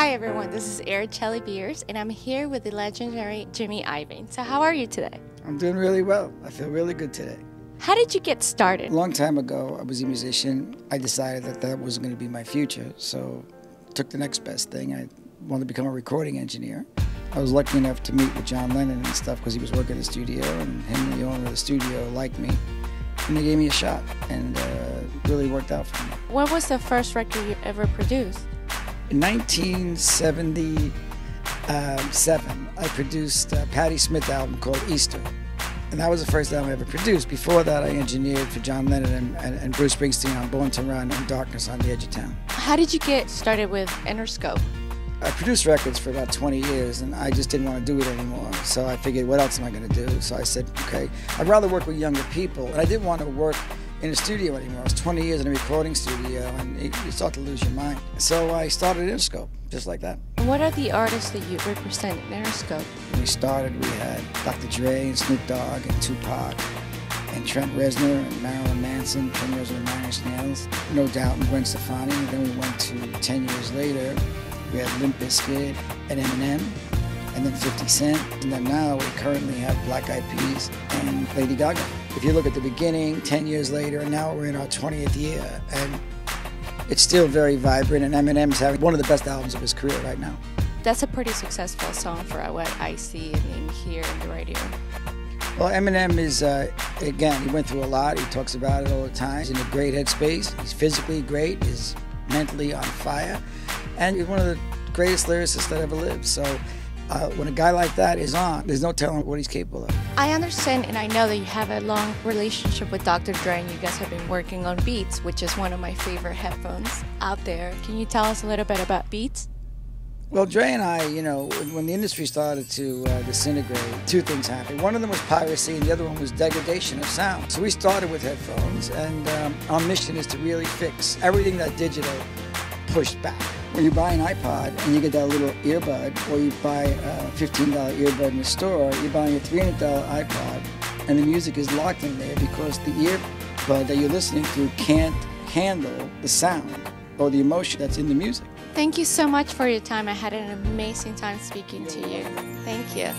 Hi everyone, this is Aracelli Beers, and I'm here with the legendary Jimmy Iovine. So how are you today? I'm doing really well. I feel really good today. How did you get started? A long time ago, I was a musician. I decided that that was going to be my future, so I took the next best thing. I wanted to become a recording engineer. I was lucky enough to meet with John Lennon and stuff because he was working in the studio, and him, the owner of the studio, liked me. And they gave me a shot, and it really worked out for me. What was the first record you ever produced? In 1977, I produced a Patti Smith album called Easter. And that was the first album I ever produced. Before that, I engineered for John Lennon and Bruce Springsteen on Born to Run and Darkness on the Edge of Town. How did you get started with Interscope? I produced records for about 20 years, and I just didn't want to do it anymore. So I figured, what else am I going to do? So I said, okay, I'd rather work with younger people. And I didn't want to work in a studio anymore. I was 20 years in a recording studio, and you start to lose your mind. So I started Interscope, just like that. What are the artists that you represent in Interscope? When we started, we had Dr. Dre and Snoop Dogg and Tupac and Trent Reznor and Marilyn Manson, Trent Reznor and Nine Inch Nails, No Doubt and Gwen Stefani. And then we went to 10 years later, we had Limp Bizkit and Eminem, and then 50 Cent. And then now we currently have Black Eyed Peas and Lady Gaga. If you look at the beginning, 10 years later, and now we're in our 20th year, and it's still very vibrant, and Eminem's having one of the best albums of his career right now. That's a pretty successful song for what I see and hear in the radio. Well, Eminem is, again, he went through a lot. He talks about it all the time. He's in a great headspace. He's physically great. He's mentally on fire. And he's one of the greatest lyricists that ever lived. So when a guy like that is on, there's no telling what he's capable of. I understand and I know that you have a long relationship with Dr. Dre, and you guys have been working on Beats, which is one of my favorite headphones out there. Can you tell us a little bit about Beats? Well, Dre and I, you know, when the industry started to disintegrate, two things happened. One of them was piracy, and the other one was degradation of sound. So we started with headphones, and our mission is to really fix everything that digital pushed back. When you buy an iPod and you get that little earbud, or you buy a $15 earbud in the store, you're buying a $300 iPod, and the music is locked in there because the earbud that you're listening to can't handle the sound or the emotion that's in the music. Thank you so much for your time. I had an amazing time speaking to you. Thank you.